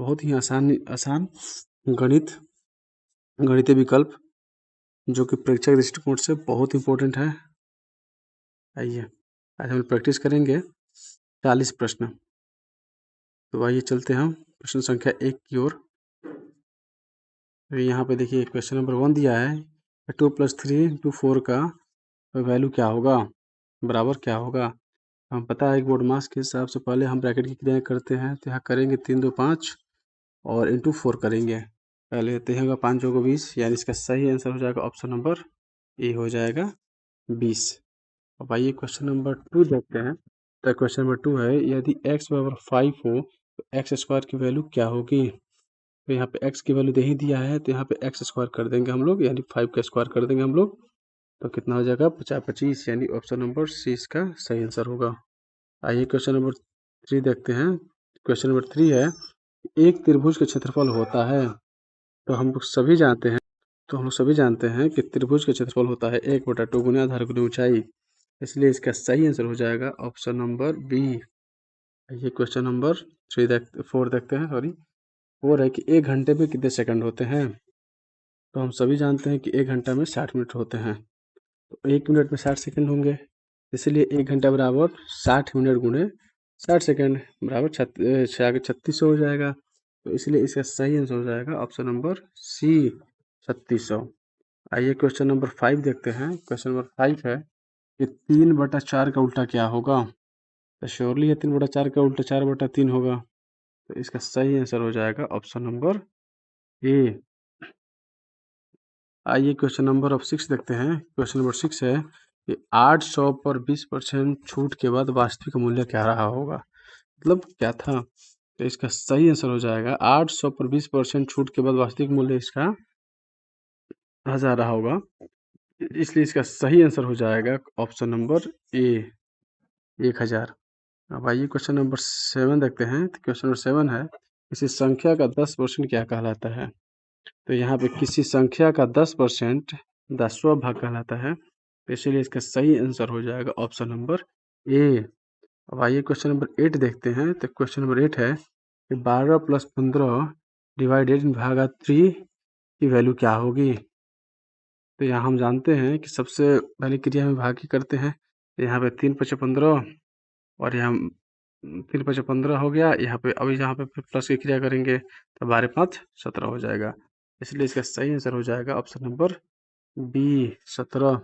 बहुत ही आसान गणितीय विकल्प जो कि परीक्षा के दृष्टिकोण से बहुत इंपॉर्टेंट है। आइए आज हम प्रैक्टिस करेंगे 40 प्रश्न। तो आइए चलते हैं हम प्रश्न संख्या 1 की ओर। यहाँ पे देखिए क्वेश्चन नंबर 1 दिया है 2 + 3 × 4 का वैल्यू क्या होगा, बराबर क्या होगा। हम पता है बोर्ड मास के हिसाब से पहले हम ब्रैकेट की क्रियाएं करते हैं। तो यहाँ करेंगे 3 2 5 और इंटू 4 करेंगे। पहले 3 होगा 5 होगा 20, यानी इसका सही आंसर हो जाएगा ऑप्शन नंबर ए हो जाएगा 20। अब आइए क्वेश्चन नंबर 2 देखते हैं। तो क्वेश्चन नंबर 2 है यदि x = 5 हो तो x² की वैल्यू क्या होगी। तो यहाँ पे x की वैल्यू दे ही दिया है, तो यहाँ पे x² कर देंगे हम लोग, यानी 5 का स्क्वायर कर देंगे हम लोग। तो कितना हो जाएगा 50 25, यानी ऑप्शन नंबर सी इसका सही आंसर होगा। आइए क्वेश्चन नंबर 3 देखते हैं। क्वेश्चन नंबर 3 है एक त्रिभुज का क्षेत्रफल होता है। तो हम लोग सभी जानते हैं कि त्रिभुज का क्षेत्रफल होता है 1/2 गुना आधार गुना ऊंचाई, इसलिए इसका सही आंसर हो जाएगा ऑप्शन नंबर बी। ये क्वेश्चन नंबर 4 देखते हैं। 4 है कि 1 घंटे में कितने सेकंड होते हैं। तो हम सभी जानते हैं कि 1 घंटा में 60 मिनट होते हैं। तो 1 मिनट में 60 सेकंड होंगे, इसलिए 1 घंटा बराबर 60 मिनट गुणे 60 सेकंड बराबर 3600 हो जाएगा। तो इसलिए इसका सही आंसर हो जाएगा ऑप्शन नंबर सी 3600। आइए क्वेश्चन नंबर 5 देखते हैं। क्वेश्चन नंबर 5 है कि 3/4 का उल्टा क्या होगा। तो श्योरली है 3/4 का उल्टा 4/3 होगा। तो इसका सही आंसर हो जाएगा ऑप्शन नंबर ए। आइए क्वेश्चन नंबर 6 देखते हैं। क्वेश्चन नंबर 6 है कि 800 पर 20% छूट के बाद वास्तविक मूल्य क्या रहा होगा, मतलब क्या था। तो इसका सही आंसर हो जाएगा 800 पर 20% छूट के बाद वास्तविक मूल्य इसका 1000 रहा होगा, इसलिए इसका सही आंसर हो जाएगा ऑप्शन नंबर ए 1000। अब आइए क्वेश्चन नंबर 7 देखते हैं। तो क्वेश्चन नंबर 7 है किसी संख्या का 10% क्या कहलाता है। तो यहाँ पे किसी संख्या का 10% 10वां भाग कहलाता है, तो इसलिए इसका सही आंसर हो जाएगा ऑप्शन नंबर ए। अब आइए क्वेश्चन नंबर 8 देखते हैं। तो क्वेश्चन नंबर 8 है कि 12 + 15 डिवाइडेड भागा 3 की वैल्यू क्या होगी। तो यहाँ हम जानते हैं कि सबसे पहली क्रिया में भाग ही करते हैं। तो यहाँ पे 3 × 5 = 15 और यहाँ 3 × 5 = 15 हो गया। यहाँ पे अभी यहाँ पे प्लस की क्रिया करेंगे तो 12 × 5 = 17 हो जाएगा, इसलिए इसका सही आंसर हो जाएगा ऑप्शन नंबर बी 17।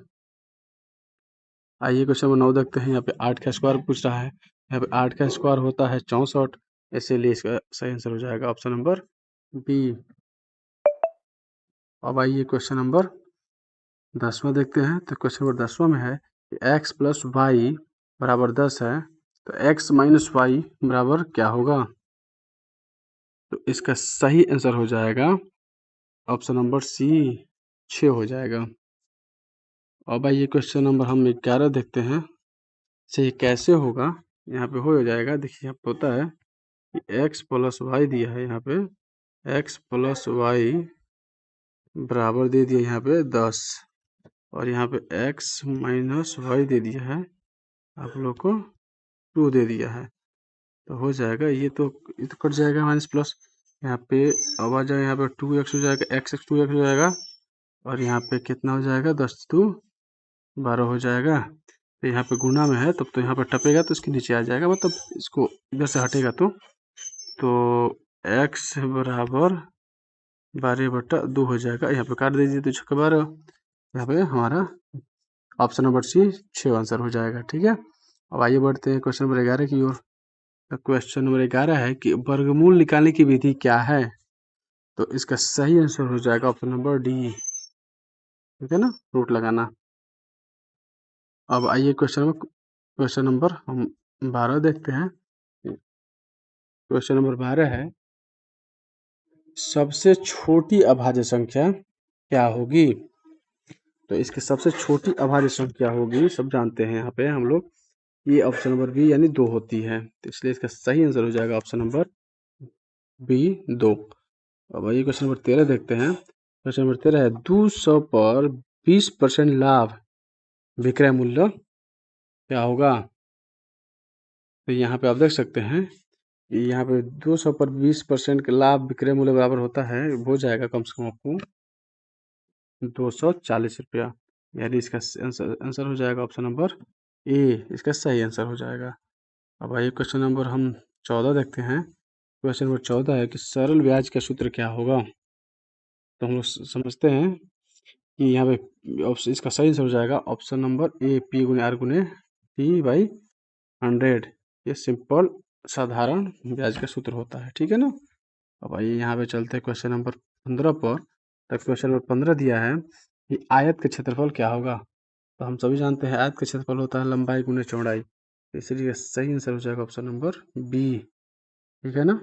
आइए क्वेश्चन नंबर 9 देखते हैं। यहाँ पे 8 का स्क्वायर पूछ रहा है। यहाँ पे 8 का स्क्वायर होता है 64, इसीलिए इसका सही आंसर हो जाएगा ऑप्शन नंबर बी। अब आइए क्वेश्चन नंबर 10वां देखते हैं। तो क्वेश्चन नंबर 10वां में है कि x + y = 10 है, तो x - y बराबर क्या होगा। तो इसका सही आंसर हो जाएगा ऑप्शन नंबर सी 6 हो जाएगा। अब आइए क्वेश्चन नंबर हम 11 देखते हैं। से ये कैसे होगा, यहाँ पे हो जाएगा। देखिए यहाँ पे होता है कि x + y दिया है, यहाँ पे x + y बराबर दे दिया यहाँ पे 10 और यहाँ पे x - y दे दिया है आप लोग को 2 दे दिया है। तो हो जाएगा ये तो कट जाएगा माइनस प्लस, यहाँ पे अब आ जाएगा, यहाँ पे 2x हो जाएगा, x 2x हो जाएगा और यहाँ पे कितना हो जाएगा 10 × 2 = 12 हो जाएगा। तो यहाँ पे गुना में है तब तो यहाँ पे टपेगा तो इसके नीचे आ जाएगा, मतलब इसको इधर से हटेगा तो x बराबर 12/2 हो जाएगा। यहाँ पे काट दीजिए तो 6 × 12, यहाँ पे हमारा ऑप्शन नंबर सी 6 आंसर हो जाएगा। ठीक है, अब आइए बढ़ते हैं क्वेश्चन नंबर 11 की ओर। तो क्वेश्चन नंबर 11 है कि वर्गमूल निकालने की विधि क्या है। तो इसका सही आंसर हो जाएगा ऑप्शन नंबर डी, ठीक है ना, रूट लगाना। अब आइए क्वेश्चन नंबर हम 12 देखते हैं। क्वेश्चन नंबर 12 है सबसे छोटी अभाज्य संख्या क्या होगी। तो इसकी सबसे छोटी अभाज्य संख्या होगी, सब जानते हैं यहाँ पे हम लोग, ये ऑप्शन नंबर बी यानी 2 होती है। तो इसलिए इसका सही आंसर हो जाएगा ऑप्शन नंबर बी 2। अब आइए क्वेश्चन नंबर 13 देखते हैं। क्वेश्चन नंबर 13 है 200 पर 20% लाभ विक्रय मूल्य क्या होगा। तो यहाँ पे आप देख सकते हैं यहाँ पे 200 पर 20% का लाभ विक्रय मूल्य बराबर होता है, हो जाएगा कम से कम आपको 240 रुपया। यानी इसका आंसर हो जाएगा ऑप्शन नंबर ए, इसका सही आंसर हो जाएगा। अब आइए क्वेश्चन नंबर हम 14 देखते हैं। क्वेश्चन नंबर 14 है कि सरल ब्याज का सूत्र क्या होगा। तो हम लोग समझते हैं कि यहाँ पे ऑप्शन, इसका सही आंसर हो जाएगा ऑप्शन नंबर ए, पी गुने आर गुने टी बाई 100। ये सिंपल साधारण ब्याज का सूत्र होता है, ठीक है ना। अब आइए यहाँ पे चलते हैं क्वेश्चन नंबर 15 पर। तो क्वेश्चन नंबर 15 दिया है कि आयत का क्षेत्रफल क्या होगा। तो हम सभी जानते हैं आयत का क्षेत्रफल होता है लंबाई गुने चौड़ाई, तो इसलिए सही आंसर हो जाएगा ऑप्शन नंबर बी, ठीक है ना।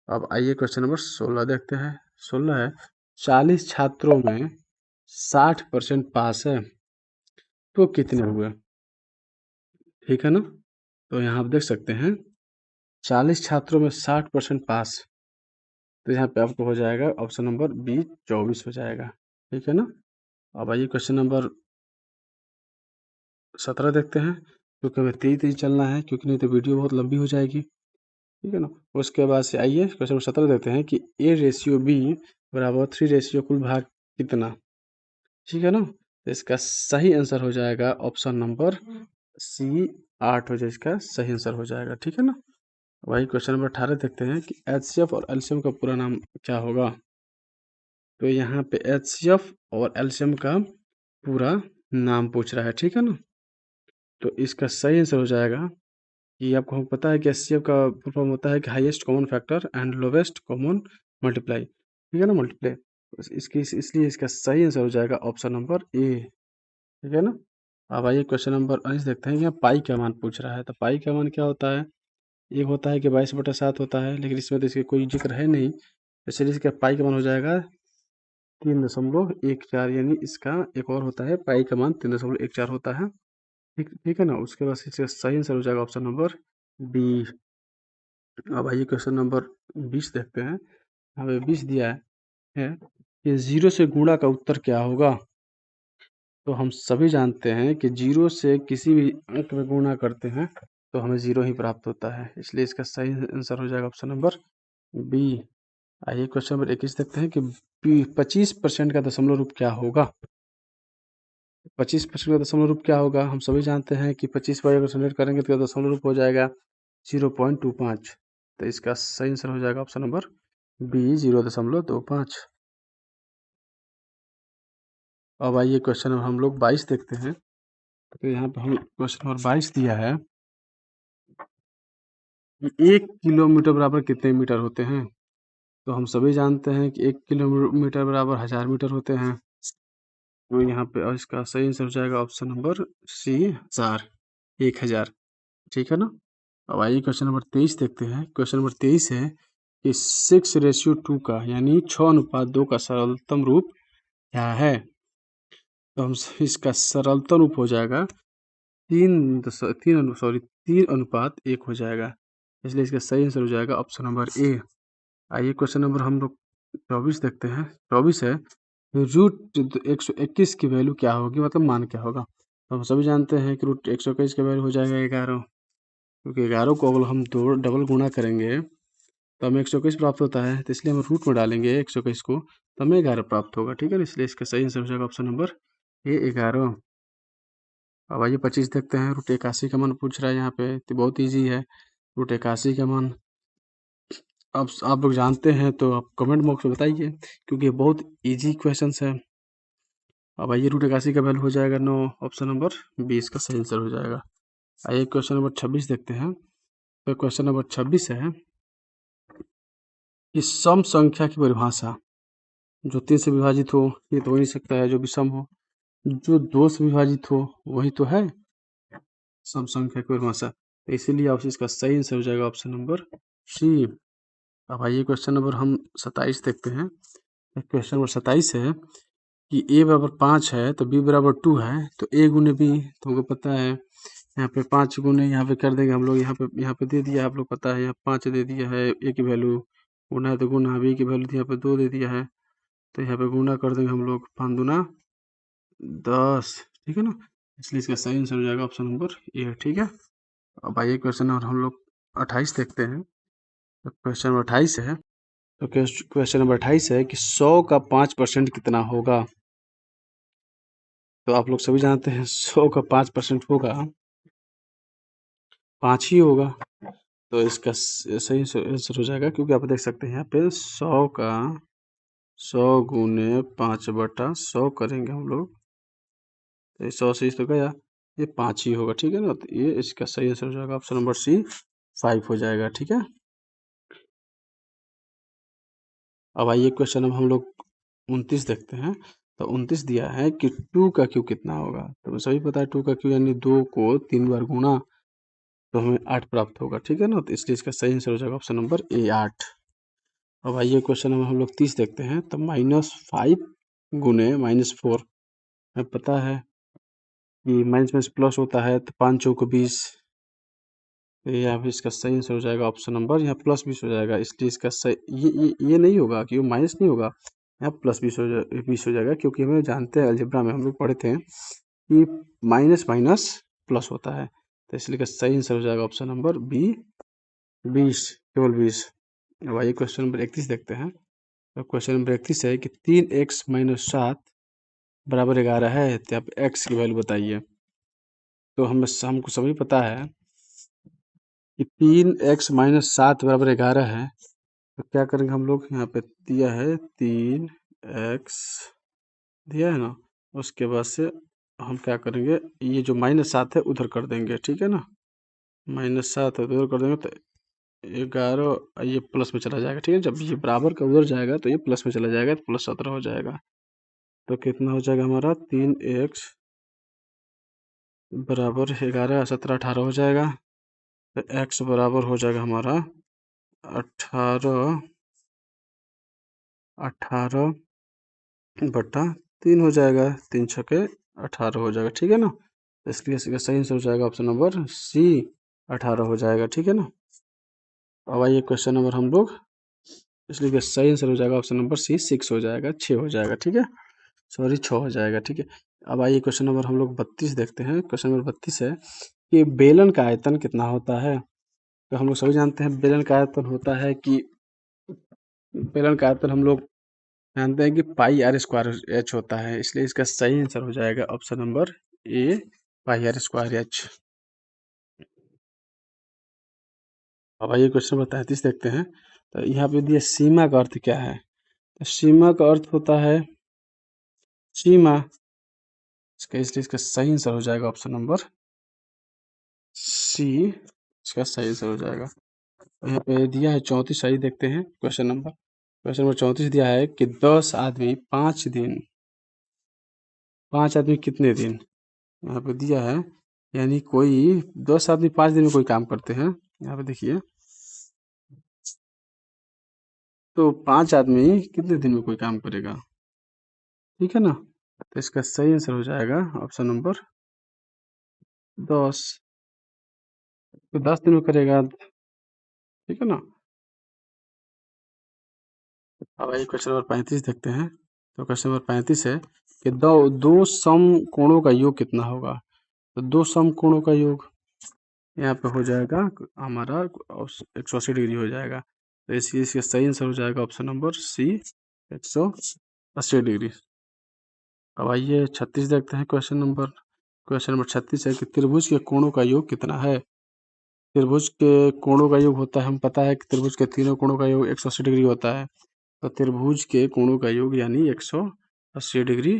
अब आइए क्वेश्चन नंबर 16 देखते हैं। 16 है 40 छात्रों में 60% पास है तो कितने हुए, ठीक है ना। तो यहाँ आप देख सकते हैं 40 छात्रों में 60% पास, तो यहाँ पे आपको हो जाएगा ऑप्शन नंबर बी 24 हो जाएगा, ठीक है ना। अब आइए क्वेश्चन नंबर 17 देखते हैं, क्योंकि हमें तेज तेज चलना है, क्योंकि नहीं तो वीडियो बहुत लंबी हो जाएगी, ठीक है ना। उसके बाद से आइए क्वेश्चन नंबर 17 देखते हैं कि ए रेशियो बी बराबर 3 रेशियो कुल भाग कितना, ठीक है ना। तो इसका सही आंसर हो जाएगा ऑप्शन नंबर सी 8 हो जाए, इसका सही आंसर हो जाएगा, ठीक है ना। वही क्वेश्चन नंबर 18 देखते हैं कि एचसीएफ और एलसीएम का पूरा नाम क्या होगा। तो यहाँ पे एचसीएफ और एलसीएम का पूरा नाम पूछ रहा है, ठीक है ना। तो इसका सही आंसर हो जाएगा कि आपको पता है कि एचसीएफ का फुल फॉर्म होता है कि highest common factor and lowest common multiply, ठीक है ना, मल्टीप्लाई। इसकी इसलिए इसका सही आंसर हो जाएगा ऑप्शन नंबर ए, ठीक है ना। अब आइए क्वेश्चन नंबर 19 देखते हैं कि यहाँ पाई का मान पूछ रहा है। तो पाई का मान क्या होता है, एक होता है कि 22/7 होता है, लेकिन इसमें तो इसके कोई जिक्र है नहीं, इसलिए इसका पाई का मान हो जाएगा 3.14, यानी इसका एक और होता है पाई का मान 3.14 होता है, ठीक ठीक है ना। उसके बाद इसका सही आंसर हो जाएगा ऑप्शन नंबर बी। अब आइए क्वेश्चन नंबर 20 देखते हैं। हमें 20 दिया है कि 0 से गुणा का उत्तर क्या होगा। तो हम सभी जानते हैं कि 0 से किसी भी अंक में गुणा करते हैं तो हमें 0 ही प्राप्त होता है, इसलिए इसका सही आंसर हो जाएगा ऑप्शन नंबर बी। आइए क्वेश्चन नंबर 21 देखते हैं कि 25% का दशमलव रूप क्या होगा। 25% का दशमलव रूप क्या होगा, हम सभी जानते हैं कि 25 पर अगर समेट करेंगे तो दशमलव रूप हो जाएगा 0.25, तो इसका सही आंसर हो जाएगा ऑप्शन नंबर बी 0.25। अब आइए क्वेश्चन नंबर हम लोग 22 देखते हैं। तो यहाँ पे हम क्वेश्चन नंबर 22 दिया है कि 1 किलोमीटर बराबर कितने मीटर होते हैं। तो हम सभी जानते हैं कि 1 किलोमीटर बराबर 1000 मीटर होते हैं, तो यहाँ पे और इसका सही आंसर हो जाएगा ऑप्शन नंबर सी 1000, ठीक है ना। अब आइए क्वेश्चन नंबर 23 देखते हैं। क्वेश्चन नंबर 23 है कि 6:2 का यानी 6:2 का सरलतम रूप क्या है। तो हम इसका सरलतम रूप हो जाएगा 3:1 हो जाएगा, इसलिए इसका सही आंसर हो जाएगा ऑप्शन नंबर ए। आइए क्वेश्चन नंबर हम लोग 24 देखते हैं। 24 है रूट 121 की वैल्यू क्या होगी, मतलब मान क्या होगा। तो हम सभी जानते हैं कि रूट 121 की वैल्यू हो जाएगा 11, क्योंकि 11 को अगर हम दो डबल गुणा करेंगे तो हमें 121 प्राप्त होता है, तो इसलिए हम रूट में डालेंगे 121 को तो हमें 11 प्राप्त होगा, ठीक है ना। इसलिए इसका सही आंसर हो जाएगा ऑप्शन नंबर ए 11। अब आइए 25 देखते हैं। रूट 81 का मान पूछ रहा है यहाँ पे, तो बहुत ईजी है। रूट 81 का मान अब आप लोग जानते हैं तो आप कमेंट बॉक्स में बताइए, क्योंकि ये बहुत इजी क्वेश्चंस है। अब आइए रूट 81 का वैल्यू हो जाएगा 9, ऑप्शन नंबर 20 का सही आंसर हो जाएगा। आइए क्वेश्चन नंबर 26 देखते हैं। तो क्वेश्चन नंबर 26 है कि सम संख्या की परिभाषा, जो 3 से विभाजित हो ये तो हो नहीं सकता है, जो विषम हो, जो 2 से विभाजित हो वही तो है सम संख्या की परिभाषा, तो इसीलिए आप इसका सही आंसर हो जाएगा ऑप्शन नंबर सी। अब आइए क्वेश्चन नंबर हम 27 देखते हैं। क्वेश्चन नंबर 27 है कि a बराबर 5 है तो b बराबर 2 है, तो a गुने b, तो हमको पता है यहाँ पे 5 गुने यहाँ पे कर देंगे हम लोग, यहाँ पे दे दिया, आप लोग पता है यहाँ 5 दे दिया है, a की वैल्यू गुना है तो गुना, b की वैल्यू यहाँ पे 2 दे दिया है, तो यहाँ पे गुना कर देंगे हम लोग 5 दूना 10, ठीक है ना। इसलिए इसका सही आंसर हो जाएगा ऑप्शन नंबर ए, ठीक है। अब आइए क्वेश्चन नंबर हम लोग 28 देखते हैं। तो क्वेश्चन नंबर 28 है। तो क्वेश्चन नंबर 28 है कि 100 का 5% कितना होगा। तो आप लोग सभी जानते हैं 100 का 5% होगा 5 ही होगा। तो इसका सही आंसर हो जाएगा, क्योंकि आप देख सकते हैं यहाँ पे 100 का 100 गुने 5/100 करेंगे हम लोग, तो ये 100 से इस तो गया, ये 5 ही होगा। ठीक है ना, तो ये इसका सही आंसर हो जाएगा ऑप्शन नंबर सी 5 हो जाएगा। ठीक है, अब आइए क्वेश्चन अब हम लोग 29 देखते हैं। तो 29 दिया है कि 2 का क्यू कितना होगा। तो सभी पता है 2 का क्यू यानी 2 को 3 बार गुना तो हमें 8 प्राप्त होगा। ठीक है ना, तो इसलिए इसका सही आंसर हो जाएगा ऑप्शन नंबर ए 8। अब आइए क्वेश्चन नंबर हम लोग 30 देखते हैं। तो -5 गुने -4, हमें पता है कि माइनस में प्लस होता है, तो 5 चौको 20, तो यहाँ पे इसका सही आंसर हो जाएगा ऑप्शन नंबर, यहाँ प्लस 20 हो जाएगा। इसलिए इसका सही ये नहीं होगा कि वो माइनस नहीं होगा, यहाँ प्लस 20 हो जाएगा, क्योंकि हमें जानते हैं अलजेब्रा में हम लोग पढ़े थे कि माइनस माइनस प्लस होता है। तो इसलिए का सही आंसर हो जाएगा ऑप्शन नंबर बी 20, केवल 20। अब आइए क्वेश्चन नंबर 31 देखते हैं। तो क्वेश्चन नंबर 31 है कि 3x - 7 बराबर 11 है, तो आप x की वैल्यू बताइए। तो हमको सभी पता है कि 3x - 7 बराबर 11 है। तो क्या करेंगे हम लोग, यहाँ पे दिया है 3x दिया है ना, उसके बाद से हम क्या करेंगे, ये जो -7 है उधर कर देंगे। ठीक है ना, -7 है उधर कर देंगे, तो 11 ये प्लस में चला जाएगा। ठीक है, जब ये बराबर का उधर जाएगा तो ये प्लस में चला जाएगा, तो +17 हो जाएगा। तो कितना हो जाएगा हमारा, 3x बराबर 11 17 18 हो जाएगा। तो x बराबर हो जाएगा हमारा 18 18/3 हो जाएगा, 3 छके 18 हो जाएगा। ठीक है ना, तो इसलिए इसका सही आंसर हो जाएगा ऑप्शन नंबर सी 18 हो जाएगा। ठीक है ना, अब आइए क्वेश्चन नंबर हम लोग, इसलिए सही आंसर हो जाएगा ऑप्शन नंबर सी 6 हो जाएगा, 6 हो जाएगा। ठीक है, सॉरी 6 हो जाएगा। ठीक है, अब आइए क्वेश्चन नंबर हम लोग 32 देखते हैं। क्वेश्चन नंबर 32 है कि बेलन का आयतन कितना होता है। तो हम लोग सभी जानते हैं बेलन का आयतन होता है कि बेलन का आयतन हम लोग जानते हैं कि πr² होता है। इसलिए इसका सही आंसर हो जाएगा ऑप्शन नंबर ए πr²h। अब आइए क्वेश्चन नंबर 33 देखते हैं। तो यहाँ पे दिया सीमा का अर्थ क्या है। तो सीमा का अर्थ होता है सीमा, इसलिए इसका सही आंसर हो जाएगा ऑप्शन नंबर सी, इसका सही आंसर हो जाएगा। यहाँ पे दिया है 34, सही देखते हैं क्वेश्चन नंबर 34 दिया है कि 10 आदमी 5 दिन, 5 आदमी कितने दिन, यहाँ पे दिया है यानी कोई 10 आदमी 5 दिन में कोई काम करते हैं। यहाँ पे देखिए, तो 5 आदमी कितने दिन में कोई काम करेगा। ठीक है ना, तो इसका सही आंसर हो जाएगा ऑप्शन नंबर 10, तो 10 दिन में करेगा। ठीक है ना, अब आइए क्वेश्चन नंबर 35 देखते हैं। तो क्वेश्चन नंबर 35 है कि दो समकोणों का योग कितना होगा। तो दो समकोणों का योग यहाँ पे हो जाएगा हमारा 180 डिग्री हो जाएगा। तो इसलिए इसका सही आंसर हो जाएगा ऑप्शन नंबर सी 180 डिग्री। अब आइए 36 देखते हैं। क्वेश्चन नंबर 36 है कि त्रिभुज के कोणों का योग कितना है। त्रिभुज के कोणों का योग होता है, हम पता है कि त्रिभुज के तीनों कोणों का योग 180 डिग्री होता है। तो त्रिभुज के कोणों का योग यानी 180 डिग्री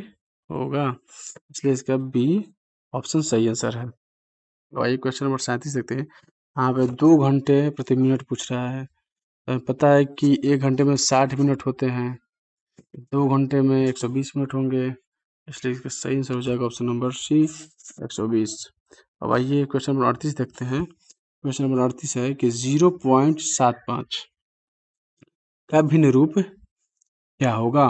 होगा, इसलिए इसका बी ऑप्शन सही आंसर है। तो आइए क्वेश्चन नंबर 37 देखते हैं। यहाँ पे 2 घंटे प्रति मिनट पूछ रहा है। तो हमें पता है कि 1 घंटे में 60 मिनट होते हैं, 2 घंटे में 120 मिनट होंगे, इसलिए इसका सही आंसर हो जाएगा ऑप्शन नंबर सी 120। अब आइए क्वेश्चन नंबर 38 देखते हैं। क्वेश्चन नंबर 38 है कि 0.75 का भिन्न रूप क्या होगा।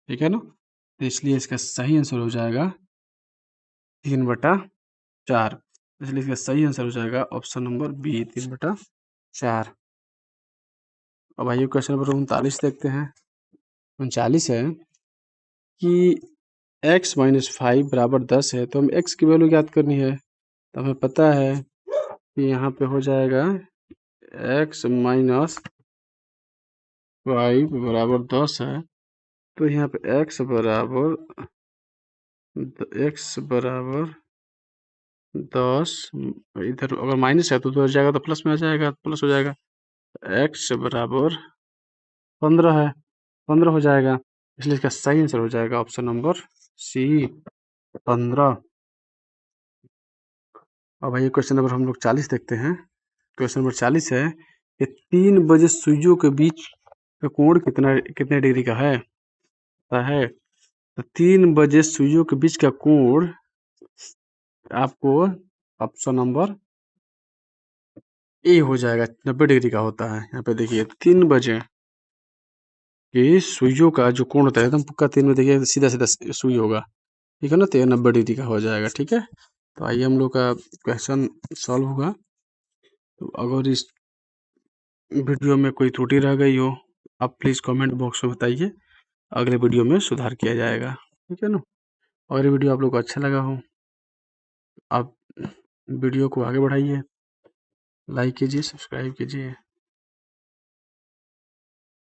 ठीक है ना, तो इसलिए इसका सही आंसर हो जाएगा 3/4, इसलिए इसका सही आंसर हो जाएगा ऑप्शन नंबर बी 3/4। अब आइए क्वेश्चन नंबर 39 देखते हैं। 39 है कि x - 5 बराबर 10 है, तो हमें x की वैल्यू ज्ञात करनी है। तो हमें पता है कि यहाँ पे हो जाएगा x माइनस 5 बराबर 10 है, तो यहाँ पे x बराबर 10, इधर अगर माइनस है तो उधर जाएगा तो प्लस में आ जाएगा, प्लस हो जाएगा। x बराबर 15 है, 15 हो जाएगा, इसलिए इसका सही आंसर हो जाएगा ऑप्शन नंबर सी 15। अब भाई क्वेश्चन नंबर हम लोग 40 देखते हैं। क्वेश्चन नंबर 40 है कि 3 बजे सुइयों के बीच का कोण कितने डिग्री का है? तो 3 बजे सुइयों के बीच का कोण आपको ऑप्शन नंबर ए हो जाएगा, 90 डिग्री का होता है। यहाँ पे देखिए 3 बजे की सुइयों का जो कोण होता है एकदम पक्का 3 बजे, देखिए सीधा सीधा सुई होगा, ठीक है ना, तो ये 90 डिग्री का हो जाएगा। ठीक है, तो आइए हम लोग का क्वेश्चन सॉल्व होगा। तो अगर इस वीडियो में कोई त्रुटि रह गई हो आप प्लीज़ कमेंट बॉक्स में बताइए, अगले वीडियो में सुधार किया जाएगा। ठीक है ना, और ये वीडियो आप लोग को अच्छा लगा हो आप वीडियो को आगे बढ़ाइए, लाइक कीजिए, सब्सक्राइब कीजिए।